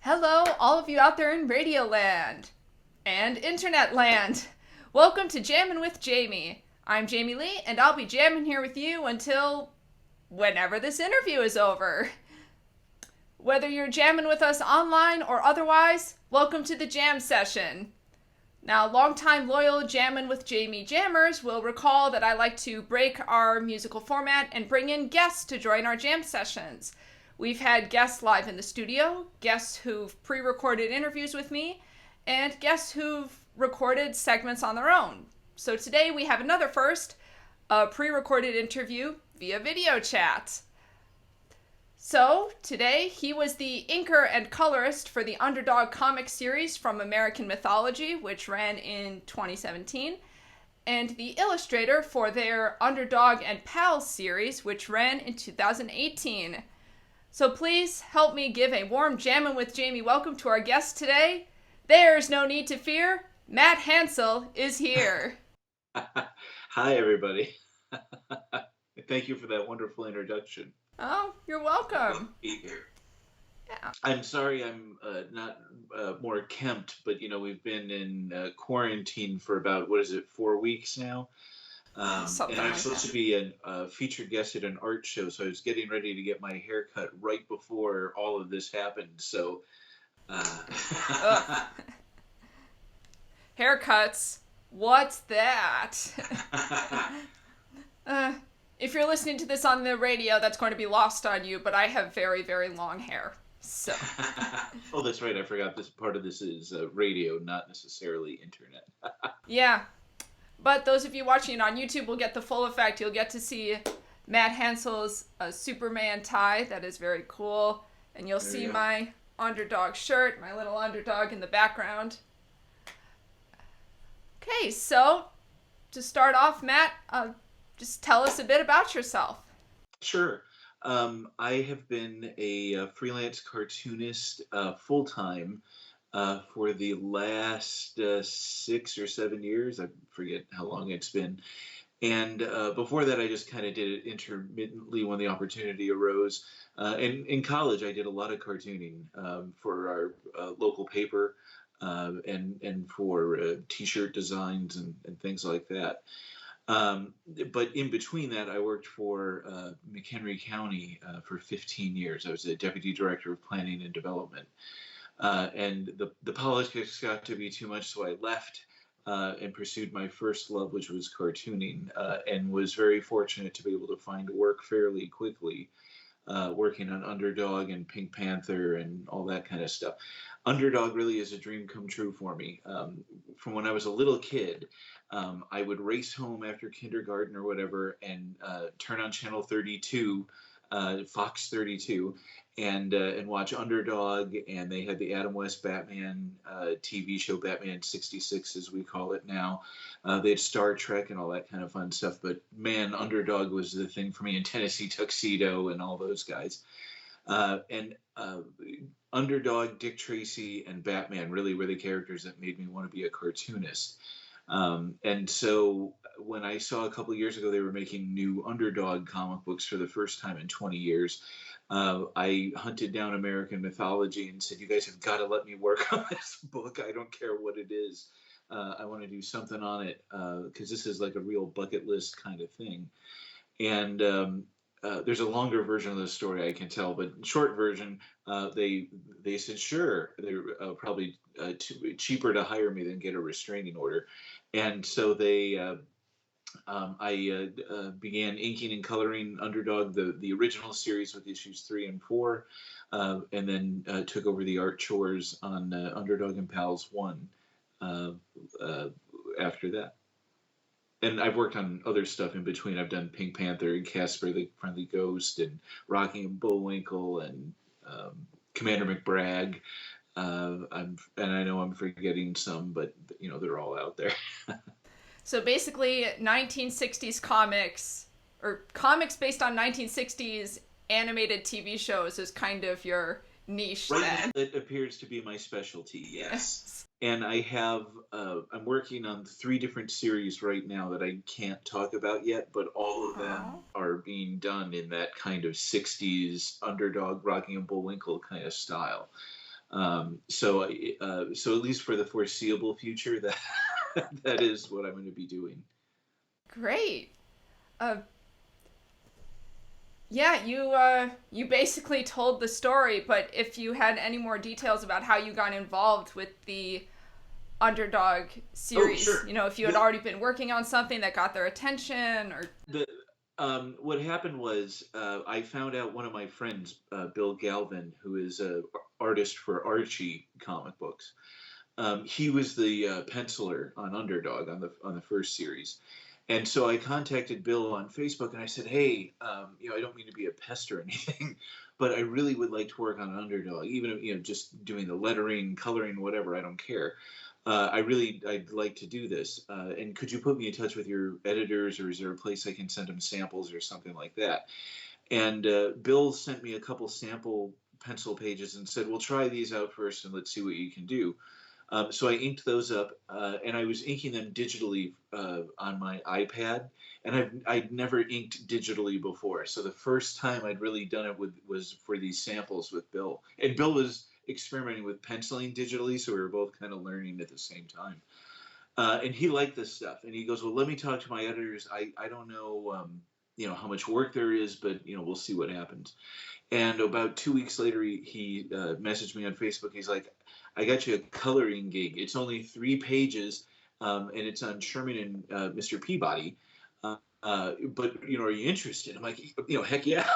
Hello, all of you out there in Radio Land and Internet Land. Welcome to Jammin' with Jamie. I'm Jamie Lee, and I'll be jamming here with you until whenever this interview is over. Whether you're jamming with us online or otherwise, welcome to the jam session. Now, longtime loyal Jammin' with Jamie jammers will recall that I like to break our musical format and bring in guests to join our jam sessions. We've had guests live in the studio, guests who've pre-recorded interviews with me, and guests who've recorded segments on their own. So today we have another first, a pre-recorded interview via video chat. So today he was the inker and colorist for the Underdog comic series from American Mythology, which ran in 2017, and the illustrator for their Underdog and Pals series, which ran in 2018. So please help me give a warm Jammin' with Jamie welcome to our guest today. There's no need to fear. Matt Hansel is here. Hi, everybody. Thank you for that wonderful introduction. Oh, you're welcome. Be here. Yeah. I'm sorry I'm not more kempt, but we've been in quarantine for about, 4 weeks now? Something And I'm like supposed that. to be a featured guest at an art show, so I was getting ready to get my hair cut right before all of this happened. So, Ugh. Haircuts. What's that? If you're listening to this on the radio, that's going to be lost on you, but I have very, very long hair. So. Oh, that's right. I forgot this part of this is radio, not necessarily internet. Yeah. But those of you watching it on YouTube will get the full effect. You'll get to see Matt Hansel's Superman tie. That is very cool. And you'll see my underdog shirt, my little underdog in the background. Okay, so to start off, Matt, just tell us a bit about yourself. Sure. I have been a freelance cartoonist full-time for the last 6 or 7 years. I forget how long it's been. And before that, I just kind of did it intermittently when the opportunity arose. And in college, I did a lot of cartooning for our local paper and for T-shirt designs and things like that. But in between that, I worked for McHenry County for 15 years. I was the deputy director of planning and development. And the politics got to be too much, so I left and pursued my first love, which was cartooning, and was very fortunate to be able to find work fairly quickly, working on Underdog and Pink Panther and all that kind of stuff. Underdog really is a dream come true for me. From when I was a little kid, I would race home after kindergarten or whatever and turn on Channel 32, Fox 32, and watch Underdog, and they had the Adam West Batman TV show, Batman 66 as we call it now. They had Star Trek and all that kind of fun stuff, but man, Underdog was the thing for me, and Tennessee Tuxedo and all those guys. And Underdog, Dick Tracy, and Batman really were the characters that made me want to be a cartoonist. And so when I saw a couple of years ago they were making new Underdog comic books for the first time in 20 years, I hunted down American Mythology and said, "You guys have got to let me work on this book. I don't care what it is. I want to do something on it because this is like a real bucket list kind of thing." And there's a longer version of the story I can tell, but short version, they said sure. They're probably cheaper to hire me than get a restraining order, and so I began inking and coloring Underdog, the original series with issues 3 and 4, and then took over the art chores on Underdog and Pals 1 after that. And I've worked on other stuff in between. I've done Pink Panther and Casper the Friendly Ghost and Rocky and Bullwinkle and Commander McBragg. And I know I'm forgetting some, but they're all out there. So basically, 1960s comics, or comics based on 1960s animated TV shows is kind of your niche then. That appears to be my specialty, yes. And I have, I'm working on 3 different series right now that I can't talk about yet, but all of them are being done in that kind of 60s Underdog, Rocky and Bullwinkle kind of style. So at least for the foreseeable future, that that is what I'm going to be doing. Great. Uh, yeah, you basically told the story, but if you had any more details about how you got involved with the Underdog Oh, series, sure. if you had The already been working on something that got their attention, or the what happened was I found out one of my friends, Bill Galvin, who is a artist for Archie comic books. He was the penciler on Underdog on the first series, and so I contacted Bill on Facebook and I said, "Hey, I don't mean to be a pest or anything, but I really would like to work on Underdog, even if just doing the lettering, coloring, whatever. I don't care. I'd like to do this. And could you put me in touch with your editors, or is there a place I can send them samples or something like that?" And Bill sent me a couple sample pencil pages and said, "Well, try these out first and let's see what you can do." So I inked those up, and I was inking them digitally on my iPad, and I'd never inked digitally before. So the first time I'd really done it was for these samples with Bill, and Bill was experimenting with penciling digitally, so we were both kind of learning at the same time. And he liked this stuff, and he goes, "Well, let me talk to my editors. I don't know." How much work there is, but we'll see what happens. And about 2 weeks later, he messaged me on Facebook. He's like, "I got you a coloring gig. It's only 3 pages, and it's on Sherman and Mr. Peabody. But are you interested?" I'm like, heck yeah.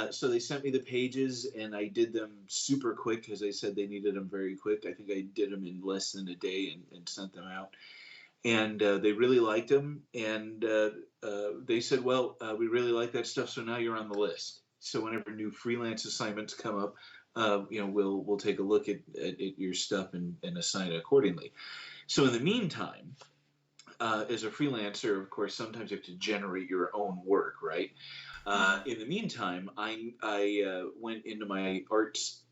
So they sent me the pages, and I did them super quick because they said they needed them very quick. I think I did them in less than a day and sent them out. And they really liked them, and they said, "Well, we really like that stuff, so now you're on the list. So whenever new freelance assignments come up, we'll take a look at your stuff and assign it accordingly." So in the meantime, as a freelancer, of course, sometimes you have to generate your own work, right? In the meantime, I went into my arts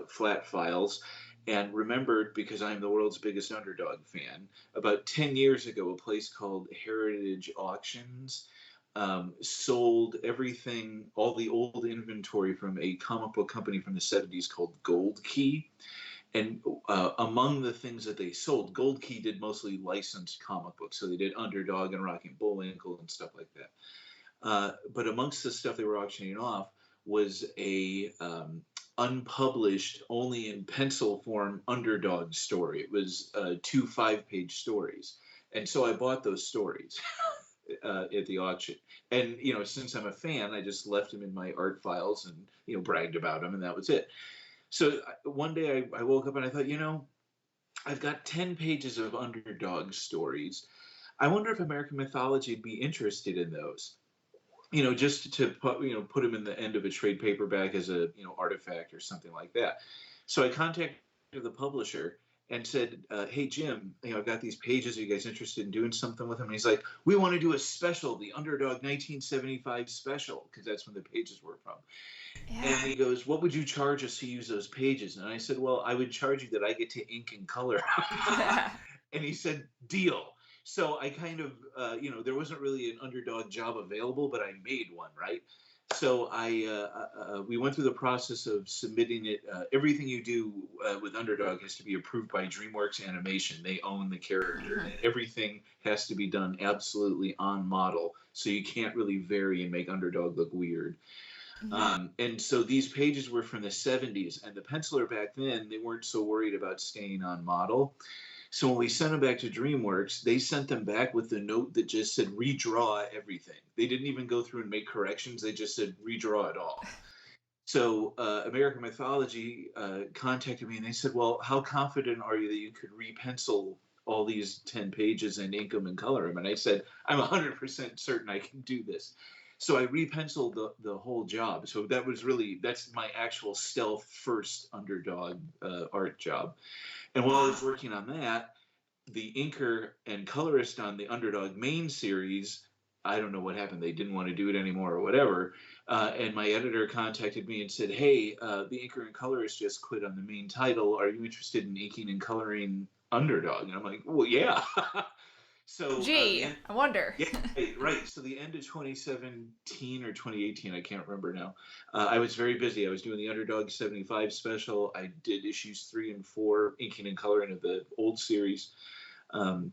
flat files and remembered, because I'm the world's biggest Underdog fan, about 10 years ago, a place called Heritage Auctions sold everything, all the old inventory from a comic book company from the 70s called Gold Key. And among the things that they sold, Gold Key did mostly licensed comic books. So they did Underdog and Rocky and Bullwinkle and stuff like that. But amongst the stuff they were auctioning off was a unpublished, only in pencil form, Underdog story. It was 2 5-page stories, and so I bought those stories at the auction. And since I'm a fan, I just left them in my art files and bragged about them, and that was it. So one day I woke up and I thought, I've got 10 pages of Underdog stories. I wonder if American Mythology would be interested in those, just to put them in the end of a trade paperback as a artifact or something like that. So I contacted the publisher and said, "Hey Jim, I've got these pages. Are you guys interested in doing something with them?" And he's like, "We want to do a special, the Underdog 1975 special, because that's when the pages were from." And yeah. he goes, "What would you charge us to use those pages?" And I said, "Well, I would charge you that I get to ink and color." And he said, "Deal." So I kind of, there wasn't really an Underdog job available, but I made one, right? So we went through the process of submitting it. Everything you do with Underdog has to be approved by DreamWorks Animation. They own the character, Mhm. and everything has to be done absolutely on model. So you can't really vary and make Underdog look weird. Mhm. And so these pages were from the 70s, and the penciler back then, they weren't so worried about staying on model. So when we sent them back to DreamWorks, they sent them back with the note that just said redraw everything. They didn't even go through and make corrections. They just said redraw it all. So American Mythology contacted me and they said, "Well, how confident are you that you could repencil all these 10 pages and ink them and color them?" And I said, "I'm 100% certain I can do this." So I repenciled the whole job. So that's my actual stealth first Underdog art job. And while I was working on that, the inker and colorist on the Underdog main series, I don't know what happened. They didn't want to do it anymore or whatever. And my editor contacted me and said, "Hey, the inker and colorist just quit on the main title. Are you interested in inking and coloring Underdog?" And I'm like, "Well, yeah." So the Gee, end, I wonder. yeah, right. So the end of 2017 or 2018, I can't remember now. I was very busy. I was doing the Underdog 75 special. I did issues 3 and 4, inking and coloring of the old series. Um,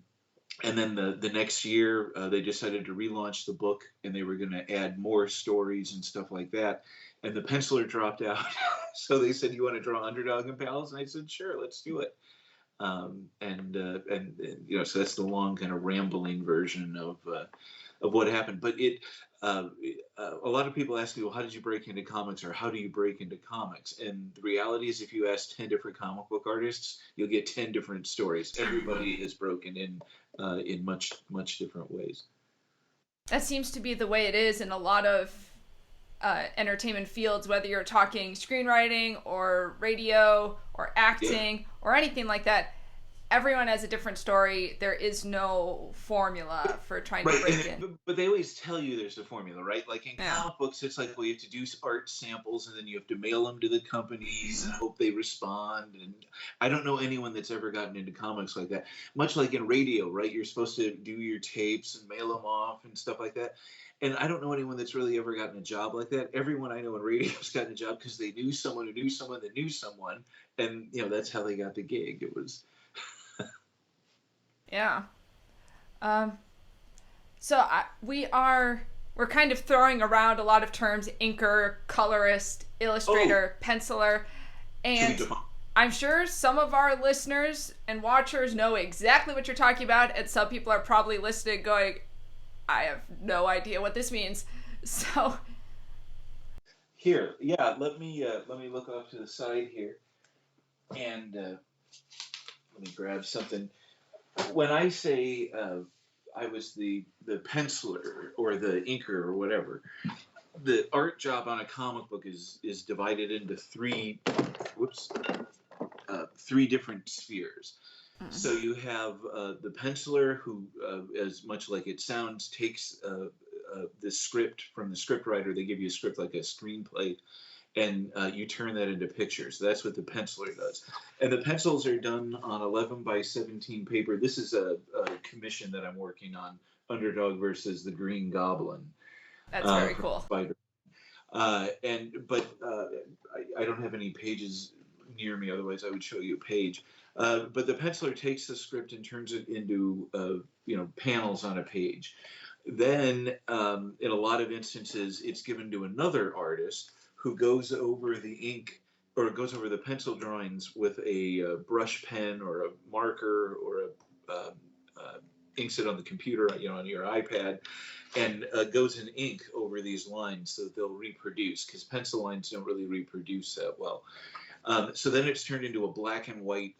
and then the next year, they decided to relaunch the book, and they were going to add more stories and stuff like that. And the penciler dropped out, so they said, "You want to draw Underdog and Pals?" And I said, "Sure, let's do it." And so that's the long kind of rambling version of what happened. But uh, a lot of people ask me, well, how did you break into comics, or how do you break into comics? And the reality is, if you ask 10 different comic book artists, you'll get 10 different stories. Everybody has broken in much different ways. That seems to be the way it is in a lot of entertainment fields, whether you're talking screenwriting or radio or Yeah. acting or anything like that. Everyone has a different story. There is no formula for trying to Right, break in. but they always tell you there's a formula, right? Like in Yeah. comic books, it's like, well, you have to do art samples, and then you have to mail them to the companies and hope they respond. And I don't know anyone that's ever gotten into comics like that. Much like in radio, right? You're supposed to do your tapes and mail them off and stuff like that. And I don't know anyone that's really ever gotten a job like that. Everyone I know in radio's gotten a job because they knew someone who knew someone that knew someone, and that's how they got the gig. It was Yeah. Um, we're kind of throwing around a lot of terms: inker, colorist, oh, illustrator, penciler, should we and define? I'm sure some of our listeners and watchers know exactly what you're talking about, and some people are probably listening going, I have no idea what this means. So, Here, yeah, let me look off to the side here, and let me grab something. When I say I was the penciler or the inker or whatever, the art job on a comic book is divided into whoops, 3 different spheres. So you have the penciler who, as much like it sounds, takes the script from the script writer. They give you a script like a screenplay, and you turn that into pictures. That's what the penciler does. And the pencils are done on 11 by 17 paper. This is a commission that I'm working on, Underdog versus the Green Goblin that's very from cool. Spider. I don't have any pages near me, otherwise I would show you a page. But the penciler takes the script and turns it into panels on a page. Then, in a lot of instances, it's given to another artist who goes over the ink or goes over the pencil drawings with a brush pen or a marker or a inks it on the computer, on your iPad, and goes in ink over these lines so that they'll reproduce, because pencil lines don't really reproduce that well. So then it's turned into a black and white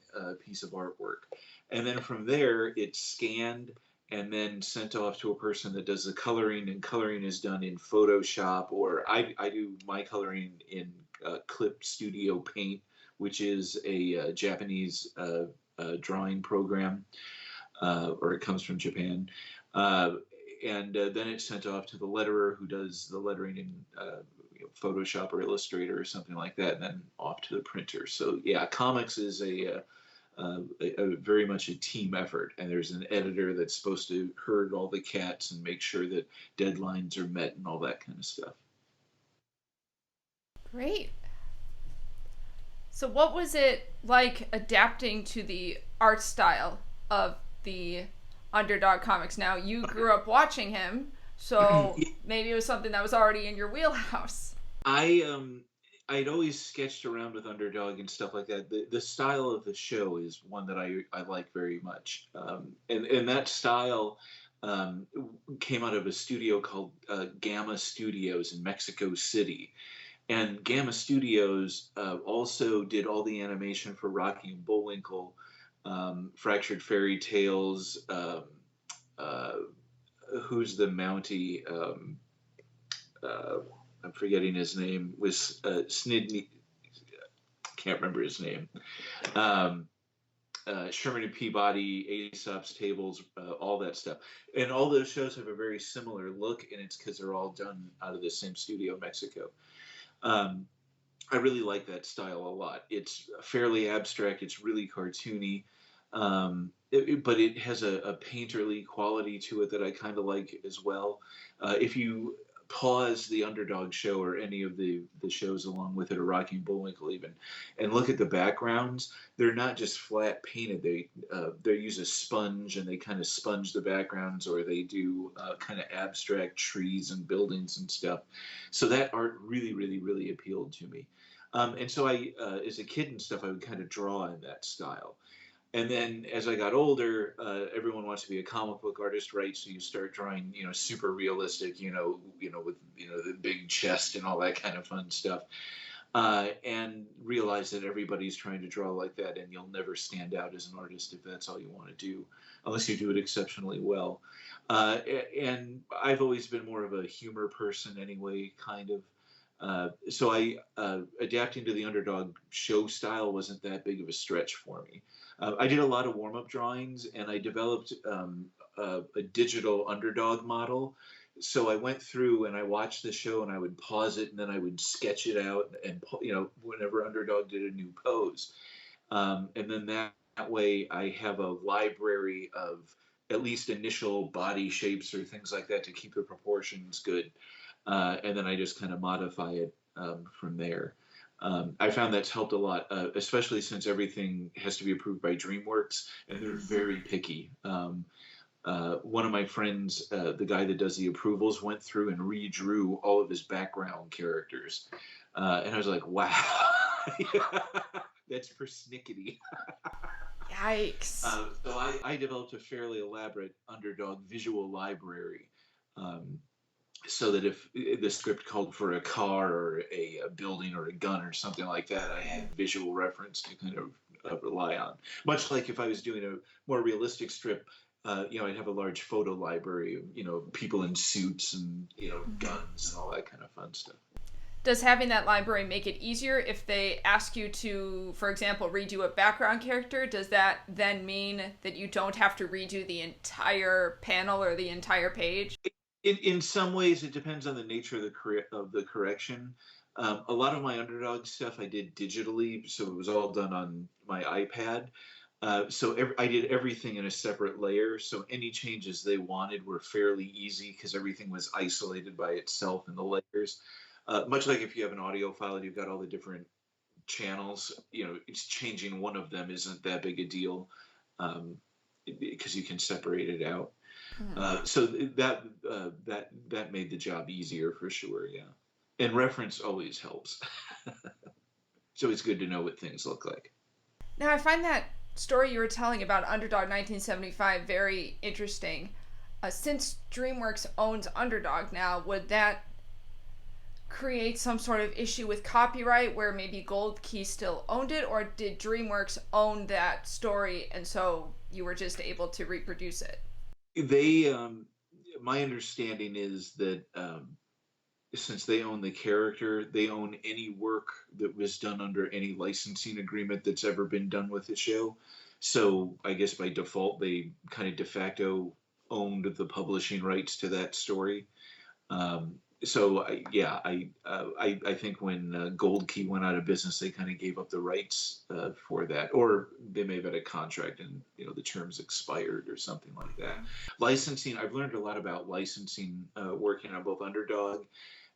piece of artwork. And then from there, it's scanned and then sent off to a person that does the coloring, and coloring is done in Photoshop, or I do my coloring in Clip Studio Paint, which is a Japanese drawing program, or it comes from Japan. Uh, and then it's sent off to the letterer who does the lettering in Photoshop or Illustrator or something like that, and then off to the printer. So yeah, comics is a very much a team effort, and there's an editor that's supposed to herd all the cats and make sure that deadlines are met and all that kind of stuff. Great. So, what was it like adapting to the art style of the Underdog comics? Now, you grew up watching him, so maybe it was something that was already in your wheelhouse. I'd always sketched around with Underdog and stuff like that. The style of the show is one that I like very much, and that style um, came out of a studio called Gamma Studios in Mexico City. And Gamma Studios also did all the animation for Rocky and Bullwinkle, Fractured Fairy Tales. Uh, who's the Mountie? Uh, I'm forgetting his name. Was Snidney? Can't remember his name. Um, Sherman and Peabody, Aesop's Tables, all that stuff. And all those shows have a very similar look, and it's because they're all done out of the same studio in Mexico. Um, I really like that style a lot. It's fairly abstract. It's really cartoony. But it has a painterly quality to it that I kind of like as well. If you pause the Underdog show or any of the shows along with it, or Rocky and Bullwinkle even, and look at the backgrounds, they're not just flat painted. They use a sponge and they kind of sponge the backgrounds, or they do kind of abstract trees and buildings and stuff. So that art really, really, really appealed to me. And so as a kid and stuff, I would kind of draw in that style. And then as I got older, everyone wants to be a comic book artist, right? So you start drawing, super realistic, with the big chest and all that kind of fun stuff, and realize that everybody's trying to draw like that, and you'll never stand out as an artist if that's all you want to do, unless you do it exceptionally well. And I've always been more of a humor person anyway, kind of. So adapting to the Underdog show style wasn't that big of a stretch for me. I did a lot of warm-up drawings, and I developed a digital Underdog model. So I went through and I watched the show, and I would pause it, and then I would sketch it out, and whenever Underdog did a new pose, and then that way I have a library of at least initial body shapes or things like that to keep the proportions good, and then I just kind of modify it from there. I found that's helped a lot, especially since everything has to be approved by DreamWorks, and they're very picky. One of my friends, the guy that does the approvals, went through and redrew all of his background characters, and I was like, "Wow, that's persnickety." Yikes. So I developed a fairly elaborate Underdog visual library. Um, so that if the script called for a car or a building or a gun or something like that, I had visual reference to kind of rely on. Much like if I was doing a more realistic strip, I'd have a large photo library of, people in suits and, guns and all that kind of fun stuff. Does having that library make it easier if they ask you to, for example, redo a background character? Does that then mean that you don't have to redo the entire panel or the entire page? In some ways, it depends on the nature of the correction. A lot of my Underdog stuff I did digitally, so it was all done on my iPad. I did everything in a separate layer, so any changes they wanted were fairly easy because everything was isolated by itself in the layers. Much like if you have an audio file and you've got all the different channels, it's changing one of them isn't that big a deal, because you can separate it out. So that made the job easier for sure, yeah. And reference always helps. So it's good to know what things look like. Now, I find that story you were telling about Underdog 1975 very interesting. Since DreamWorks owns Underdog now, would that create some sort of issue with copyright where maybe Gold Key still owned it, or did DreamWorks own that story and so you were just able to reproduce it? My understanding is that since they own the character, they own any work that was done under any licensing agreement that's ever been done with the show. So I guess by default, they kind of de facto owned the publishing rights to that story. I think when Gold Key went out of business, they kind of gave up the rights for that, or they may have had a contract and the terms expired or something like that. Licensing, I've learned a lot about licensing working on both Underdog,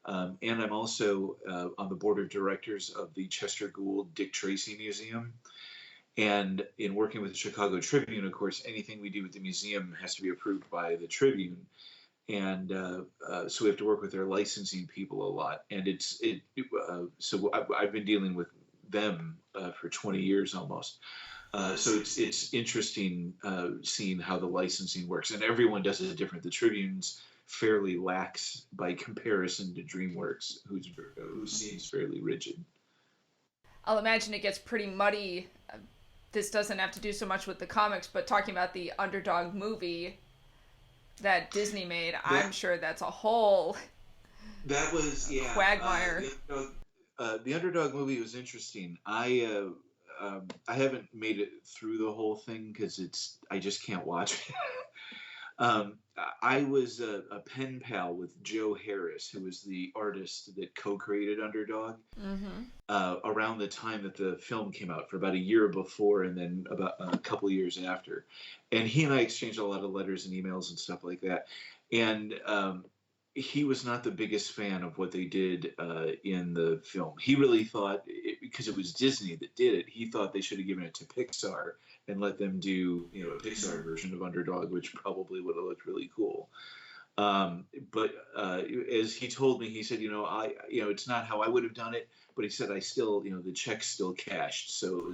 and I'm also on the board of directors of the Chester Gould Dick Tracy Museum. And in working with the Chicago Tribune, of course, anything we do with the museum has to be approved by the Tribune. And so we have to work with their licensing people a lot. And so I've been dealing with them for 20 years almost. So it's interesting seeing how the licensing works. And everyone does it different. The Tribune's fairly lax by comparison to DreamWorks, who seems fairly rigid. I'll imagine it gets pretty muddy. This doesn't have to do so much with the comics, but talking about the Underdog movie that Disney made, I'm sure that's a whole quagmire. The Underdog movie was interesting. I haven't made it through the whole thing because I just can't watch it. Um, I was a pen pal with Joe Harris, who was the artist that co-created Underdog, Mm-hmm. around the time that the film came out, for about a year before and then about a couple of years after. And he and I exchanged a lot of letters and emails and stuff like that. And he was not the biggest fan of what they did in the film. He really thought, because it was Disney that did it, he thought they should have given it to Pixar and let them do, a Pixar version of Underdog, which probably would have looked really cool. But as he told me, he said, it's not how I would have done it, but he said I still, the check's still cashed, so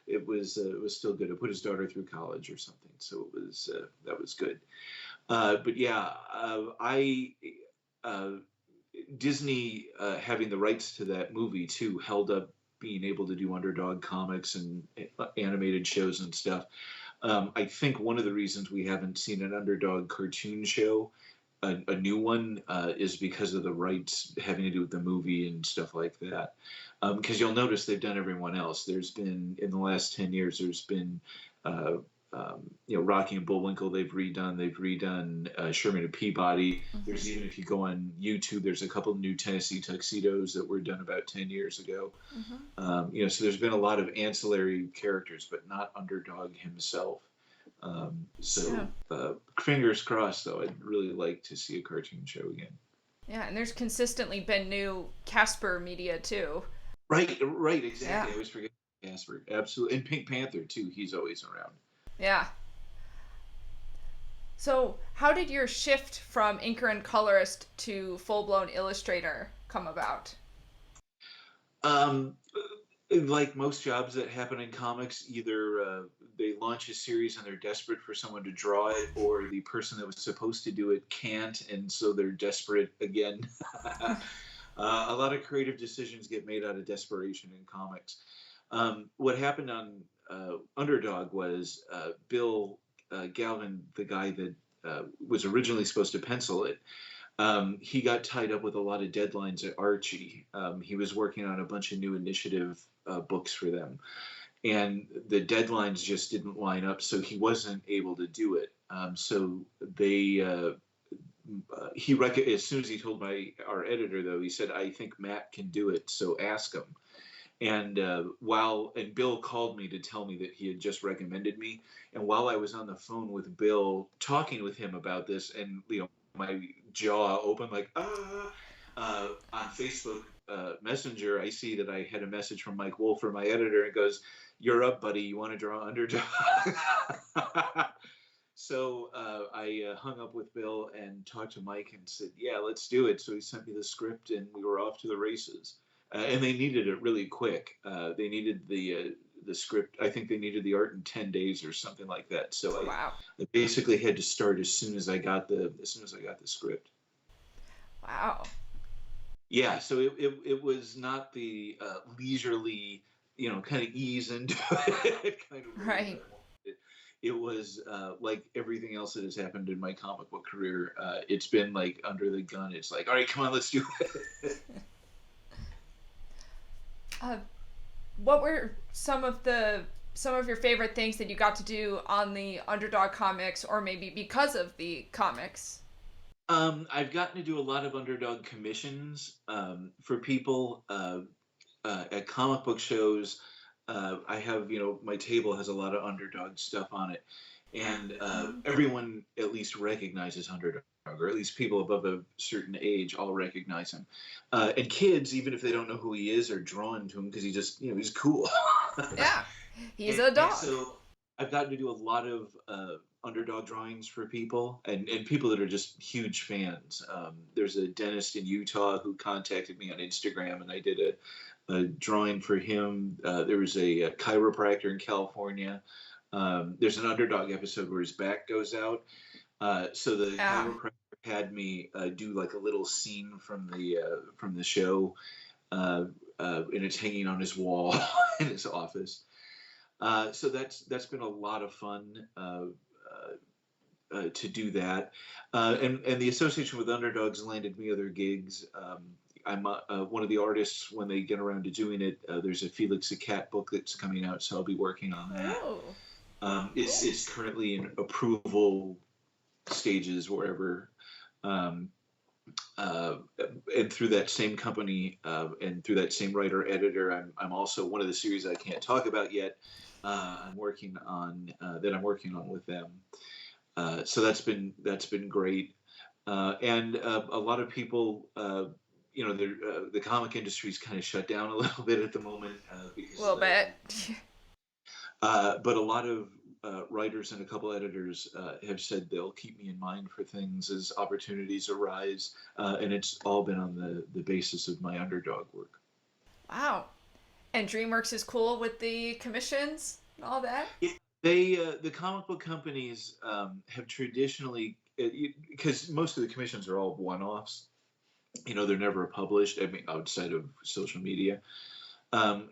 it was, it was still good. I put his daughter through college or something, so it was that was good. But yeah, I Disney having the rights to that movie too held up being able to do Underdog comics and animated shows and stuff. I think one of the reasons we haven't seen an Underdog cartoon show, a new one, is because of the rights having to do with the movie and stuff like that. Because you'll notice they've done everyone else. There's been, in the last 10 years, there's been, Rocky and Bullwinkle, they've redone. They've redone Sherman and Peabody. There's, Mm-hmm. even if you go on YouTube, there's a couple of new Tennessee Tuxedos that were done about 10 years ago. Mm-hmm. So there's been a lot of ancillary characters, but not Underdog himself. Yeah. Fingers crossed, though. I'd really like to see a cartoon show again. Yeah, and there's consistently been new Casper media too. Right, Yeah. exactly. I always forget Casper. Absolutely. And Pink Panther, too. He's always around. Yeah. So, how did your shift from inker and colorist to full blown illustrator come about? Um, like most jobs that happen in comics, either they launch a series and they're desperate for someone to draw it, or the person that was supposed to do it can't, and so they're desperate again. A lot of creative decisions get made out of desperation in comics. What happened on Underdog was Bill Galvin, the guy that was originally supposed to pencil it, he got tied up with a lot of deadlines at Archie. He was working on a bunch of new initiative books for them, and the deadlines just didn't line up, so he wasn't able to do it. So they, as soon as he told our editor, though, he said, "I think Matt can do it, so ask him." And Bill called me to tell me that he had just recommended me. And while I was on the phone with Bill talking with him about this, and my jaw open like on Facebook Messenger, I see that I had a message from Mike Wolfer, my editor, and goes, "You're up, buddy. You want to draw Underdog?" So I hung up with Bill and talked to Mike and said, "Yeah, let's do it." So he sent me the script, and we were off to the races. And they needed it really quick. They needed the script. I think they needed the art in 10 days or something like that. So Wow. I basically had to start as soon as I got the script. Wow. Yeah. So it was not the leisurely, kind of ease into it kind of way that Right. I wanted it. It was like everything else that has happened in my comic book career. It's been like under the gun. It's like, all right, come on, let's do it. Uh, what were some of your favorite things that you got to do on the Underdog comics, or maybe because of the comics? I've gotten to do a lot of Underdog commissions for people at comic book shows. I have, my table has a lot of Underdog stuff on it, and everyone at least recognizes Underdog, or at least people above a certain age all recognize him. And kids, even if they don't know who he is, are drawn to him because he just, he's cool. Yeah, he's a And dog. so I've gotten to do a lot of Underdog drawings for people, and people that are just huge fans. There's a dentist in Utah who contacted me on Instagram, and I did a drawing for him. There was a chiropractor in California. There's an Underdog episode where his back goes out. So the Yeah. chiropractor had me do like a little scene from the show, and it's hanging on his wall in his office. So that's been a lot of fun to do that, and the association with Underdogs landed me other gigs. I'm one of the artists when they get around to doing it. There's a Felix the Cat book that's coming out, so I'll be working on that. Oh. Cool. It's currently in approval stages wherever. Um, uh, and through that same company and through that same writer editor, I'm also one of the series I can't talk about yet. I'm working on with them. So that's been great. And a lot of people, the comic industry's kind of shut down a little bit at the moment A because little bit. but a lot of writers and a couple editors have said they'll keep me in mind for things as opportunities arise, and it's all been on the basis of my underdog work. Wow. And DreamWorks is cool with the commissions and all that? The comic book companies have traditionally, because most of the commissions are all one-offs. They're never published. I mean, outside of social media. And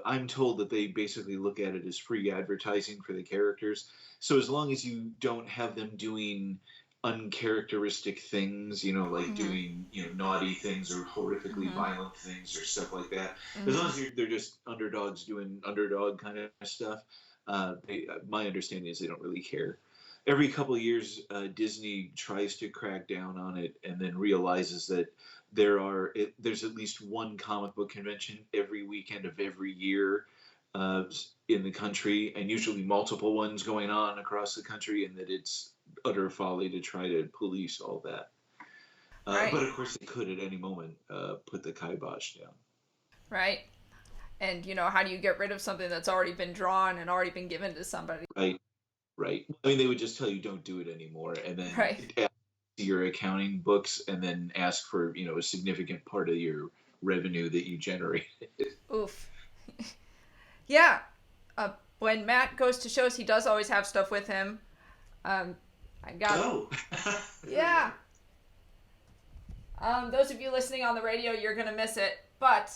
I'm told that they basically look at it as free advertising for the characters. So as long as you don't have them doing uncharacteristic things, like Mm-hmm. doing, naughty things or horrifically Mm-hmm. violent things or stuff like that, as long Mm-hmm. as they're just underdogs doing underdog kind of stuff, my understanding is they don't really care. Every couple of years, Disney tries to crack down on it and then realizes that there's at least one comic book convention every weekend of every year uh, in the country, and usually multiple ones going on across the country, and that it's utter folly to try to police all that. But Right. of course, they could at any moment put the kibosh down. Right. And how do you get rid of something that's already been drawn and already been given to somebody? Right, right. I mean, they would just tell you don't do it anymore, and then Right. ask your accounting books, and then ask for a significant part of your revenue that you generate. Oof. Yeah. Uh, when Matt goes to shows, he does always have stuff with him. Um, I got, Oh, there we yeah. are. Those of you listening on the radio, you're going to miss it. But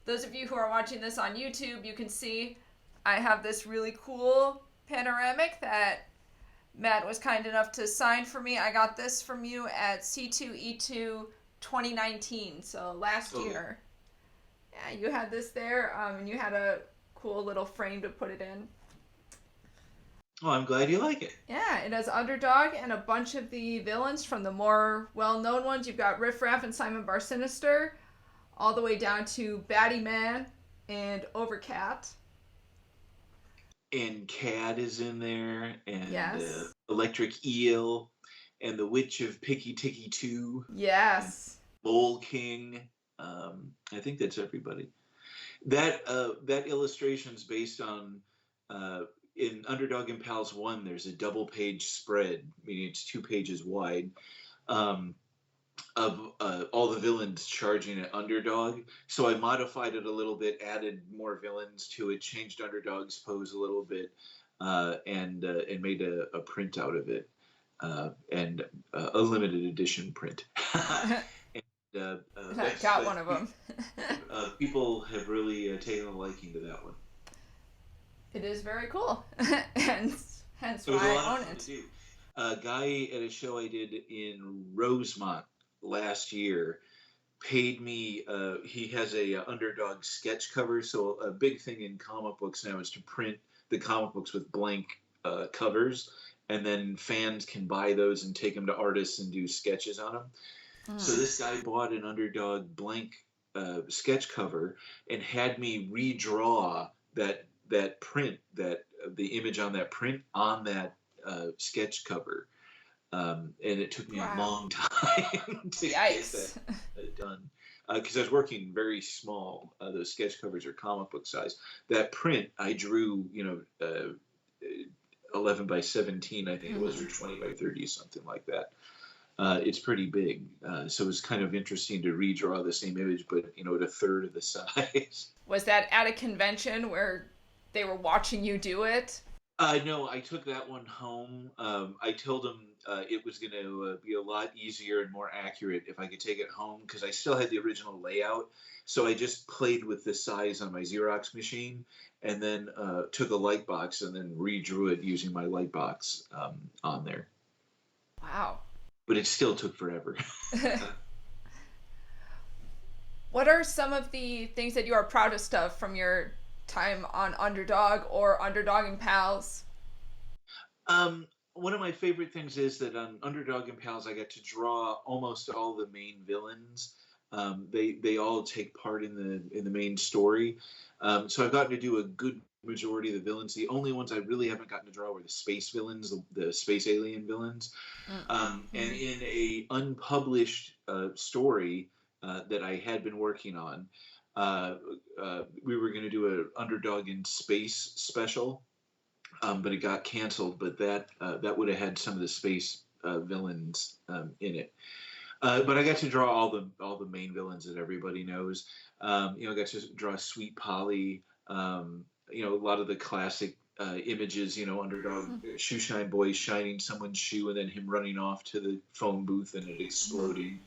those of you who are watching this on YouTube, you can see I have this really cool panoramic that Matt was kind enough to sign for me. I got this from you at C2E2 2019, so last Oh, year. Yeah, you had this there, and you had a cool little frame to put it in. well, I'm glad you like it. Yeah, it has Underdog and a bunch of the villains from the more well-known ones. You've got Riff Raff and Simon Bar Sinister, all the way down to Batty Man and Overcat. And Cad is in there, and Yes. Electric Eel, and the Witch of Picky Ticky 2, and Yes. Mole King. I think that's everybody. That illustration's based on in Underdog and Pals 1. There's a double page spread, meaning it's 2 pages wide. Um, of all the villains charging at Underdog. So I modified it a little bit, added more villains to it, changed Underdog's pose a little bit, and made a print out of it, and a limited edition print. and I got one of them. people have really taken a liking to that one. It is very cool, and hence It was a why lot I of own fun to it. do. A guy at a show I did in Rosemont last year paid me. He has a underdog sketch cover, so a big thing in comic books now is to print the comic books with blank covers, and then fans can buy those and take them to artists and do sketches on them. So Mm. this guy bought an underdog blank sketch cover and had me redraw that print, that the image on that print on that sketch cover, and it took me a Wow. long time to get that Yikes. done because I was working very small. Those sketch covers are comic book size. That print I drew, 11 by 17, I think it was, Mm-hmm. or 20 by 30, something like that. It's pretty big, so it's kind of interesting to redraw the same image, but at a third of the size. Was that at a convention where they were watching you do it? No, I took that one home. I told him it was going to be a lot easier and more accurate if I could take it home because I still had the original layout. So I just played with the size on my Xerox machine and then took a light box and then redrew it using my light box on there. Wow. But it still took forever. What are some of the things that you are proudest of from your time on Underdog or Underdog and Pals? One of my favorite things is that on Underdog and Pals, I get to draw almost all the main villains. They all take part in the main story. So I've gotten to do a good majority of the villains. The only ones I really haven't gotten to draw were the space villains, the space alien villains. And in a unpublished story that I had been working on, we were going to do an Underdog in Space special, but it got canceled. But that would have had some of the space villains in it. But I got to draw all the main villains that everybody knows. I got to draw Sweet Polly. A lot of the classic images. Underdog shoeshine boy shining someone's shoe and then him running off to the phone booth and it exploding.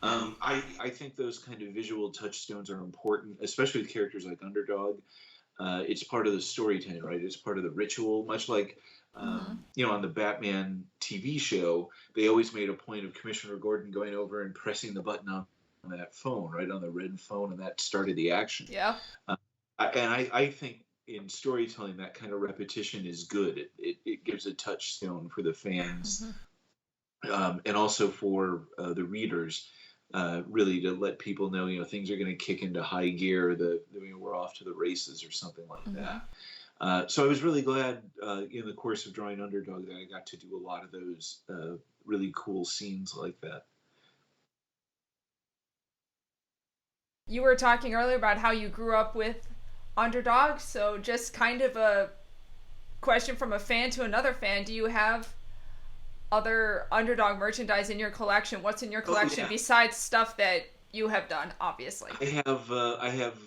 I think those kind of visual touchstones are important, especially with characters like Underdog. It's part of the storytelling, right? It's part of the ritual, much like on the Batman TV show, they always made a point of Commissioner Gordon going over and pressing the button on that phone, right, on the red phone, and that started the action. Yeah. I think in storytelling, that kind of repetition is good. It gives a touchstone for the fans, and also for the readers, really to let people know, things are going to kick into high gear. We're off to the races or something like that. So I was really glad in the course of drawing Underdog that I got to do a lot of those really cool scenes like that. You were talking earlier about how you grew up with Underdog, so just kind of a question from a fan to another fan. Do you have other Underdog merchandise in your collection? What's in your collection besides stuff that you have done, obviously? I have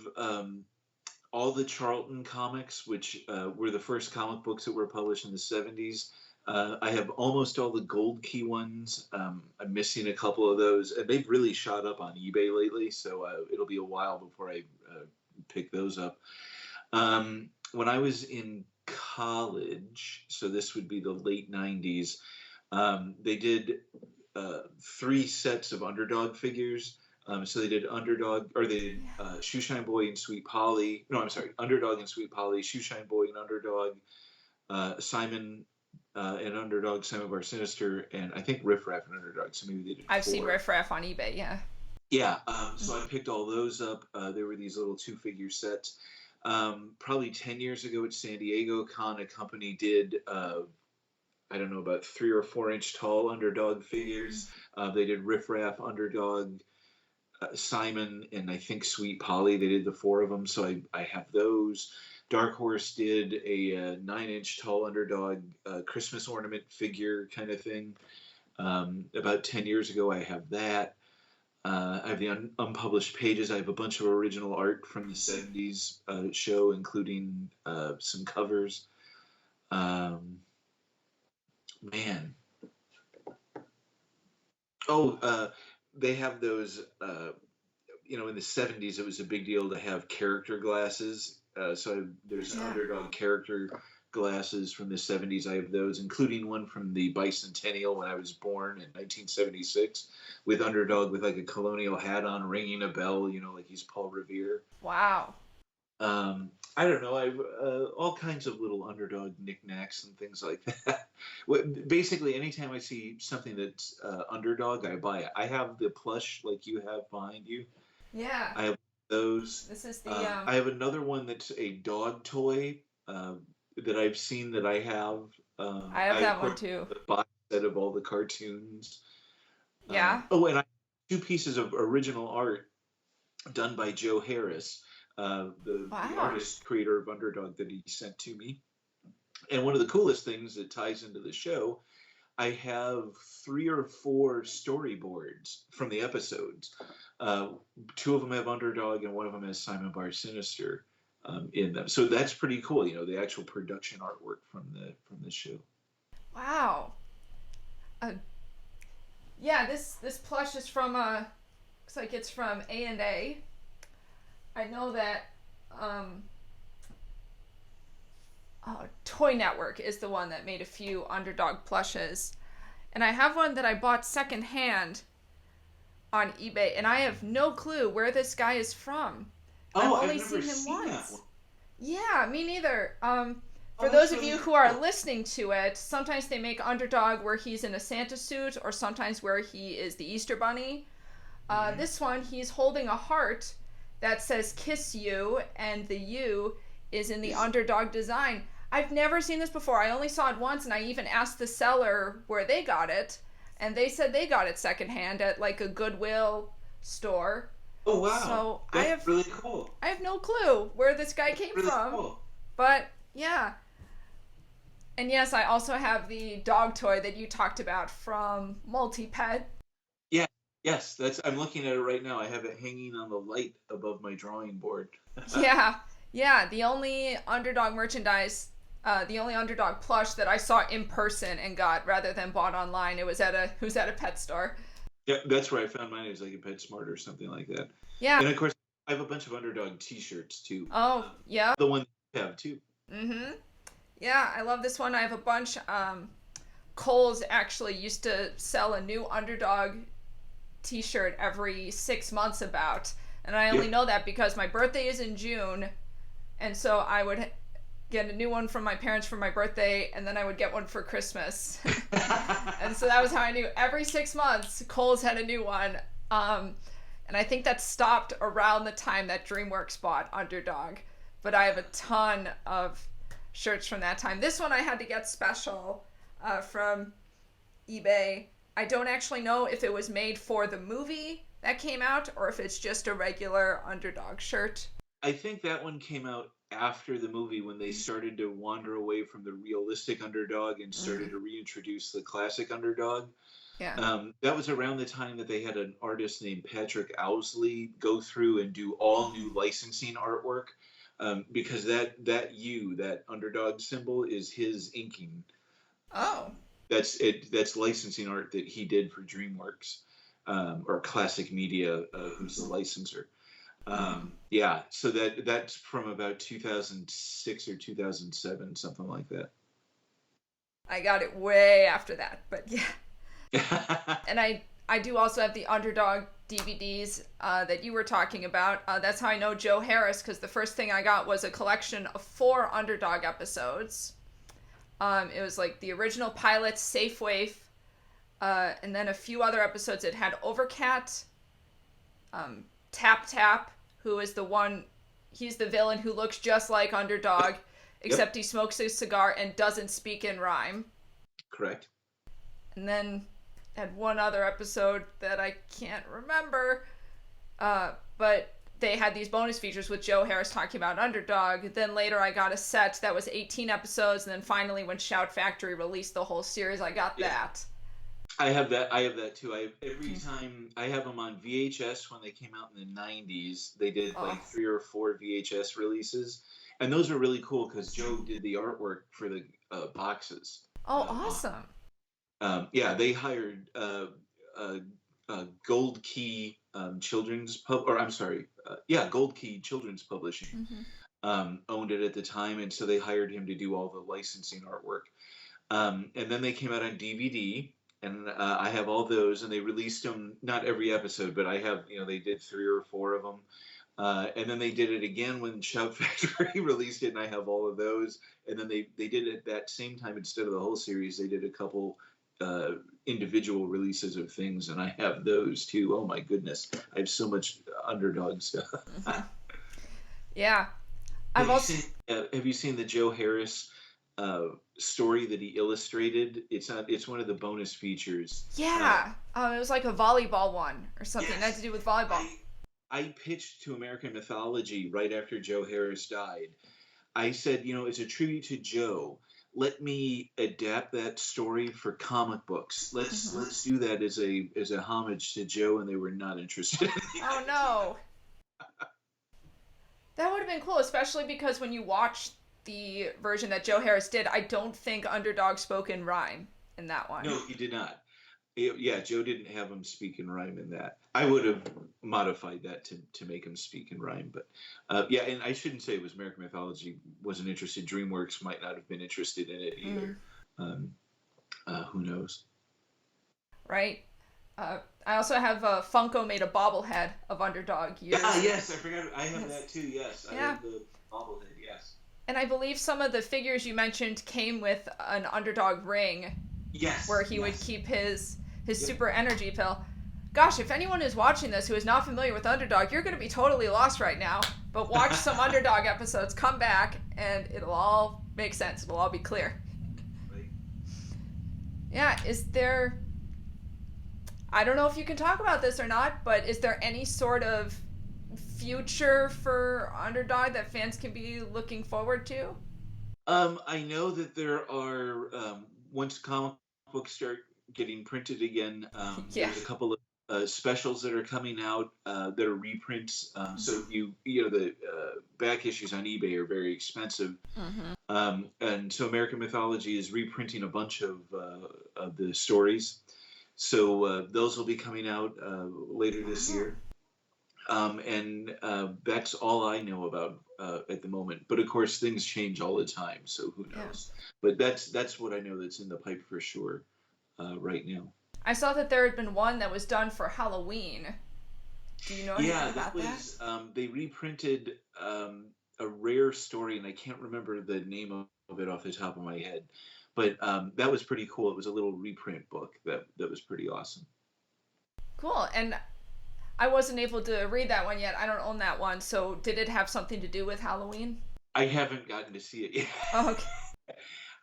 all the Charlton comics, which were the first comic books that were published in the 70s. I have almost all the Gold Key ones. I'm missing a couple of those. And they've really shot up on eBay lately, so it'll be a while before I pick those up. When I was in college, so this would be the late 90s, they did 3 sets of Underdog figures. So they did Underdog, or they did Shoeshine Boy and Sweet Polly. No, I'm sorry, Underdog and Sweet Polly, Shoeshine Boy and Underdog, Simon and Underdog, Simon Bar Sinister, and I think Riff Raff and Underdog. So maybe they did I've 4. seen Riff Raff on eBay, yeah. Yeah, so I picked all those up. There were these little 2-figure sets. Probably 10 years ago at San Diego Con, a company did, I don't know, about 3 or 4 inch tall Underdog figures. They did Riff Raff, Underdog, Simon, and I think Sweet Polly. They did the 4 of them, so I have those. Dark Horse did a 9-inch tall Underdog Christmas ornament figure kind of thing. About 10 years ago, I have that. I have the unpublished pages. I have a bunch of original art from the 70s show, including some covers. Man. They have those, in the 70s, it was a big deal to have character glasses. So there's Underdog character glasses from the 70s. I have those, including one from the bicentennial when I was born in 1976, with Underdog with like a colonial hat on, ringing a bell, like he's Paul Revere. Wow. I don't know. I've all kinds of little Underdog knickknacks and things like that. Basically, anytime I see something that's Underdog, I buy it. I have the plush like you have behind you. Yeah. I have those. This is the. I have another one that's a dog toy that I've seen that I have. I have that one too. The box set of all the cartoons. Yeah. And I have 2 pieces of original art done by Joe Harris. The artist creator of Underdog that he sent to me. And one of the coolest things that ties into the show, I have 3 or 4 storyboards from the episodes. 2 of them have Underdog and one of them has Simon Bar Sinister in them. So that's pretty cool, the actual production artwork from the show. Wow. This plush is from looks like it's from A&A. I know that Toy Network is the one that made a few Underdog plushes. And I have one that I bought secondhand on eBay, and I have no clue where this guy is from. I've only seen him once. Yeah, me neither. For Oh, those that's of really you who are cool. listening to it, sometimes they make Underdog where he's in a Santa suit, or sometimes where he is the Easter Bunny. Hmm. This one, he's holding a heart that says "Kiss You," and the "U" is in the Is Underdog design. I've never seen this before. I only saw it once, and I even asked the seller where they got it, and they said they got it secondhand at like a Goodwill store. Oh wow, So I that's have really cool. I have no clue where this guy That's came really from, cool. but yeah. And yes, I also have the dog toy that you talked about from Multi Pet. Yeah, yes, that's. I'm looking at it right now. I have it hanging on the light above my drawing board. Yeah, yeah. The only Underdog merchandise, the only Underdog plush that I saw in person and got rather than bought online, it was at a pet store. Yeah, that's where I found mine. It was like a PetSmart or something like that. Yeah. And of course, I have a bunch of Underdog T-shirts too. Oh, yeah. The one you have too. Mhm. Yeah, I love this one. I have a bunch. Kohl's actually used to sell a new Underdog T-shirt every 6 months about, and I only Yep. know that because my birthday is in June, and so I would get a new one from my parents for my birthday, and then I would get one for Christmas. And so that was how I knew every 6 months Kohl's had a new one. And I think that stopped around the time that DreamWorks bought Underdog. But I have a ton of shirts from that time. This one I had to get special from eBay. I don't actually know if it was made for the movie that came out or if it's just a regular Underdog shirt. I think that one came out after the movie when they started to wander away from the realistic underdog and started Mm, to reintroduce the classic underdog. yeah. That was around the time that they had an artist named Patrick Owsley go through and do all new licensing artwork, because that underdog symbol is his inking. Oh. That's it. That's licensing art that he did for DreamWorks, or Classic Media, who's the licensor. Yeah, so that's from about 2006 or 2007, something like that. I got it way after that, but yeah. And I do also have the Underdog DVDs that you were talking about. That's how I know Joe Harris because the first thing I got was a collection of 4 Underdog episodes. It was like the original pilot, Safe Waif, and then a few other episodes. It had Overcat, Tap Tap, who is the one. He's the villain who looks just like Underdog, Yep, except he smokes a cigar and doesn't speak in rhyme. correct. And then had one other episode that I can't remember, but they had these bonus features with Joe Harris talking about Underdog. Then later I got a set that was 18 episodes, and then finally when Shout Factory released the whole series, I got Yeah, that. I have that. I have that too. Every time I have them on VHS when they came out in the 90s, they did Oh, like 3 or 4 VHS releases, and those are really cool because Joe did the artwork for the boxes. oh, On awesome. Yeah, they hired uh, Gold Key Children's Pub, or I'm sorry, yeah, Gold Key Children's Publishing Mm-hmm. owned it at the time, and so they hired him to do all the licensing artwork. And then they came out on DVD, and I have all those, and they released them not every episode, but I have, they did 3 or 4 of them. And then they did it again when Shout Factory released it, and I have all of those. And then they did it that same time instead of the whole series. They did a couple uh, individual releases of things, and I have those too. Oh my goodness, I have so much underdog stuff. Mm-hmm. Yeah, I've Have you also seen Have you seen the Joe Harris uh, story that he illustrated? It's one of the bonus features. yeah. It was like a volleyball one or something. It had to Yes, do with volleyball. I I pitched to American Mythology right after Joe Harris died. I said, as a tribute to Joe, let me adapt that story for comic books. Let's Mm-hmm. let's do that as a homage to Joe, and they were not interested in the Oh idea. no, that would have been cool, especially because when you watch the version that Joe Harris did, I don't think Underdog spoke in rhyme in that one. No, he did not. Yeah, Joe didn't have him speak in rhyme in that. I would have modified that to make him speak in rhyme, but yeah, and I shouldn't say it was American Mythology wasn't interested. DreamWorks might not have been interested in it Mm, either. Um, who knows? right? I also have Funko made a bobblehead of Underdog Ah, years. yes, I forgot. I have Yes. that too. Yes, I Yeah. have the. bobblehead, yes. And I believe some of the figures you mentioned came with an Underdog ring where Yes, he would yes. keep his Yep. super energy pill. Gosh, if anyone is watching this who is not familiar with Underdog, you're going to be totally lost right now. But watch some Underdog episodes, come back, and it'll all make sense. It'll all be clear. Right. Yeah, is there. I don't know if you can talk about this or not, but is there any sort of future for Underdog that fans can be looking forward to? I know that there are once comic books start getting printed again, Yeah. there's a couple of specials that are coming out that are reprints. So you know the back issues on eBay are very expensive, Mm-hmm. and so American Mythology is reprinting a bunch of the stories. So those will be coming out later this Wow. year. And that's all I know about at the moment. But of course, things change all the time, so who Yeah. knows? But that's what I know that's in the pipe for sure right now. I saw that there had been one that was done for Halloween. Do you know anything Yeah, that about that? was they reprinted a rare story, and I can't remember the name of it off the top of my head. But that was pretty cool. It was a little reprint book that was pretty awesome. Cool. And I wasn't able to read that one yet. I don't own that one. So did it have something to do with Halloween? I haven't gotten to see it yet. Oh, okay.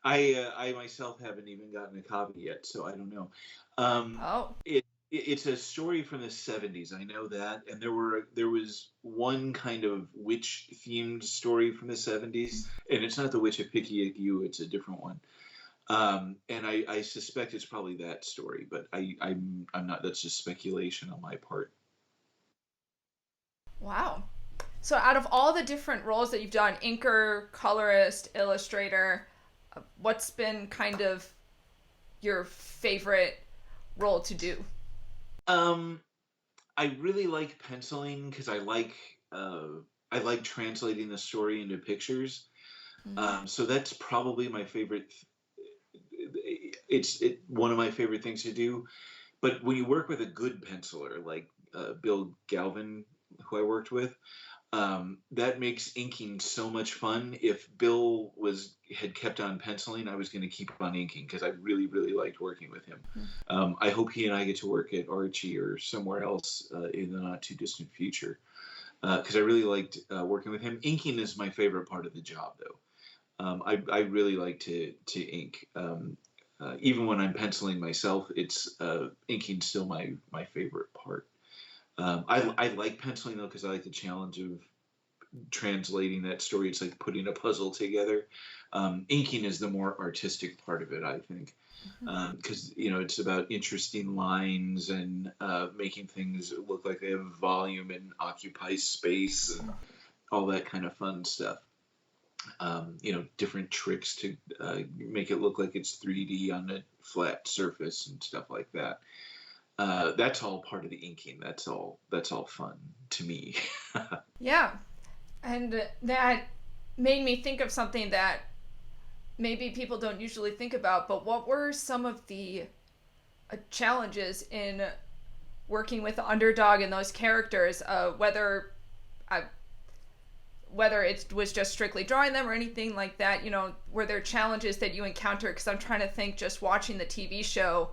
I myself haven't even gotten a copy yet, so I don't know. Um, Oh. it's a story from the '70s. I know that, and there was one kind of witch themed story from the '70s, and it's not the Witch of Picky-Icky, it's a different one. And I suspect it's probably that story, but I'm not. That's just speculation on my part. Wow. So out of all the different roles that you've done, inker, colorist, illustrator, what's been kind of your favorite role to do? Um, I really like penciling because I like translating the story into pictures. Mm-hmm. So that's probably my favorite. It's one of my favorite things to do. But when you work with a good penciler like Bill Galvin, who I worked with, that makes inking so much fun. If Bill was had kept on penciling, I was going to keep on inking because I really, really liked working with him. I hope he and I get to work at Archie or somewhere else in the not too distant future because I really liked working with him. Inking is my favorite part of the job, though. I really like to ink. Even when I'm penciling myself, it's inking still my favorite part. I like penciling though because I like the challenge of translating that story. It's like putting a puzzle together. Inking is the more artistic part of it, I think, because it's about interesting lines and making things look like they have volume and occupy space and all that kind of fun stuff. Different tricks to make it look like it's 3D on a flat surface and stuff like that. That's all part of the inking. That's all fun to me. Yeah. And that made me think of something that maybe people don't usually think about, but what were some of the challenges in working with the underdog and those characters, uh, whether it was just strictly drawing them or anything like that, were there challenges that you encountered? Because I'm trying to think, just watching the TV show,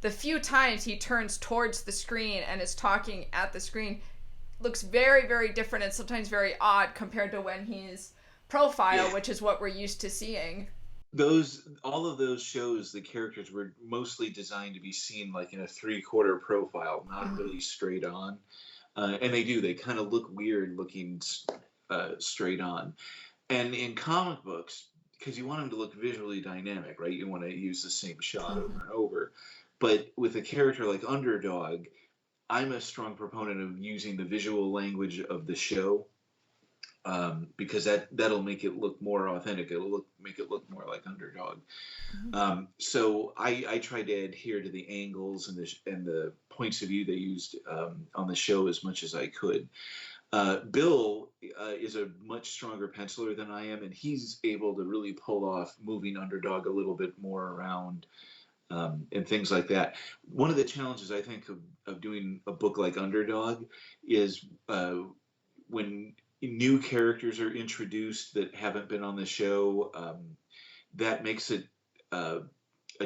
the few times he turns towards the screen and is talking at the screen looks very, very different and sometimes very odd compared to when he's profile, Yeah. which is what we're used to seeing. Those all of those shows, the characters were mostly designed to be seen like in a three-quarter profile, not really straight on. And they kind of look weird looking straight on. And in comic books, because you want them to look visually dynamic, right? You want to use the same shot over and over. But with a character like Underdog, I'm a strong proponent of using the visual language of the show because that'll make it look more authentic. It'll make it look more like Underdog. So I tried to adhere to the angles and the points of view they used on the show as much as I could. Bill is a much stronger penciler than I am, and he's able to really pull off moving Underdog a little bit more around and things like that. One of the challenges I think of doing a book like Underdog is when new characters are introduced that haven't been on the show, that makes it a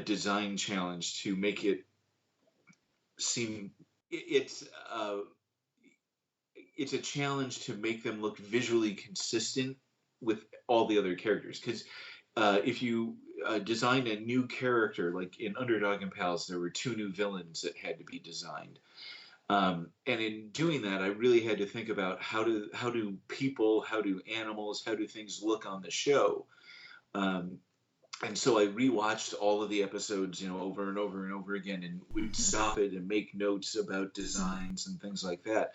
design challenge to make it seem uh, it's a challenge to make them look visually consistent with all the other characters. Because if you design a new character, like in Underdog and Pals, there were two new villains that had to be designed. And in doing that, I really had to think about how do people, how do animals, how do things look on the show. Um, and so I rewatched all of the episodes, over and over and over again, and would stop it and make notes about designs and things like that.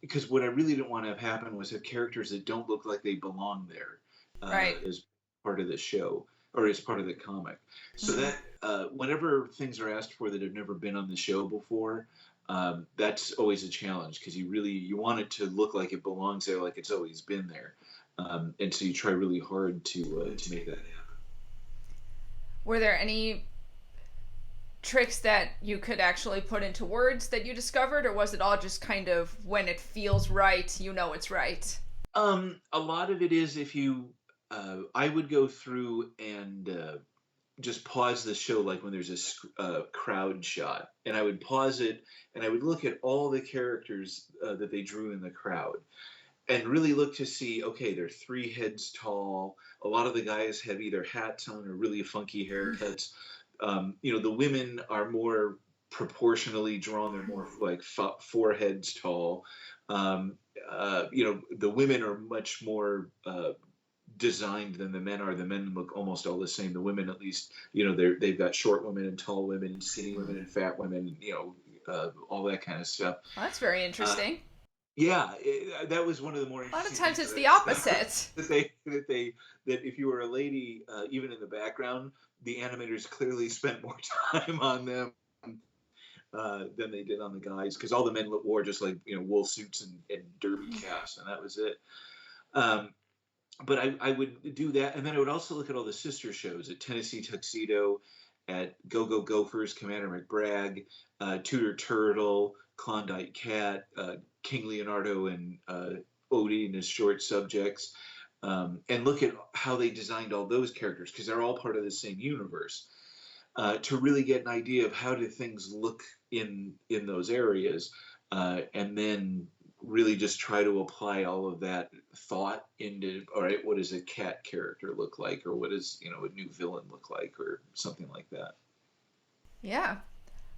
Because what I really didn't want to have happen was have characters that don't look like they belong there Right. as part of the show or as part of the comic. So that whenever things are asked for that have never been on the show before, that's always a challenge because you want it to look like it belongs there, like it's always been there, and so you try really hard to make that happen. Were there any tricks that you could actually put into words that you discovered, or was it all just kind of when it feels right, it's right? A lot of it is if you, I would go through and just pause the show like when there's a crowd shot, and I would pause it and I would look at all the characters that they drew in the crowd and really look to see, okay, they're 3 heads tall. A lot of the guys have either hats on or really funky haircuts. The women are more proportionally drawn. They're more like 4 heads tall. The women are much more designed than the men are. The men look almost all the same. The women, at least, they've got short women and tall women and skinny women and fat women, all that kind of stuff. Well, that's very interesting. Yeah, that was one of the more A lot of interesting times things it's the opposite. that if you were a lady, even in the background, the animators clearly spent more time on them than they did on the guys, because all the men wore just like wool suits and derby caps, and that was it. But I would do that, and then I would also look at all the sister shows at Tennessee Tuxedo, at Go Go Gophers, Commander McBrag, Tudor Turtle, Klondike Cat, King Leonardo, and Odie and his short subjects, and look at how they designed all those characters, because they're all part of the same universe, to really get an idea of how do things look in those areas, and then really just try to apply all of that thought into, all right, what does a cat character look like, or what does a new villain look like, or something like that. Yeah.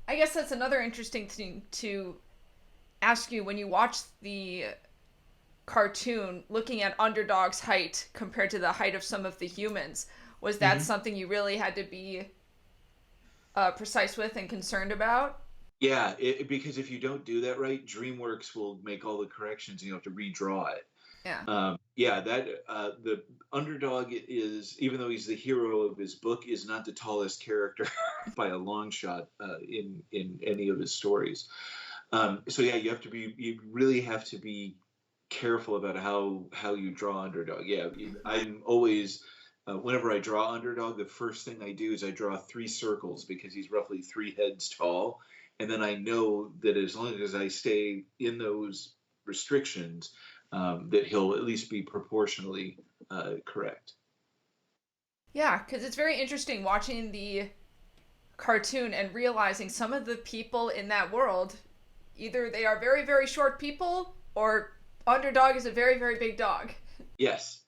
I guess that's another interesting thing to ask you when you watch the cartoon, looking at Underdog's height compared to the height of some of the humans. Was that something you really had to be precise with and concerned about? Yeah, because if you don't do that right, DreamWorks will make all the corrections, and you have to redraw it. Yeah. Yeah, that the Underdog is, even though he's the hero of his book, is not the tallest character by a long shot in any of his stories. So yeah, you really have to be careful about how you draw Underdog. Yeah, I'm always whenever I draw Underdog, the first thing I do is I draw 3 circles, because he's roughly 3 heads tall, and then I know that as long as I stay in those restrictions, that he'll at least be proportionally correct. Yeah, because it's very interesting watching the cartoon and realizing some of the people in that world, either they are very, very short people, or Underdog is a very, very big dog. Yes.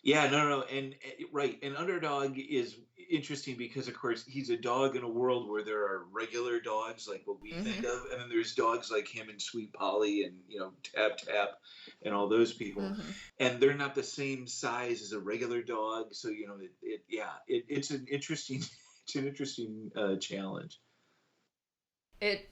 Yeah, no, and right, and Underdog is interesting because, of course, he's a dog in a world where there are regular dogs like what we think of, and then there's dogs like him and Sweet Polly and Tap Tap and all those people, and they're not the same size as a regular dog, so it's an interesting challenge. It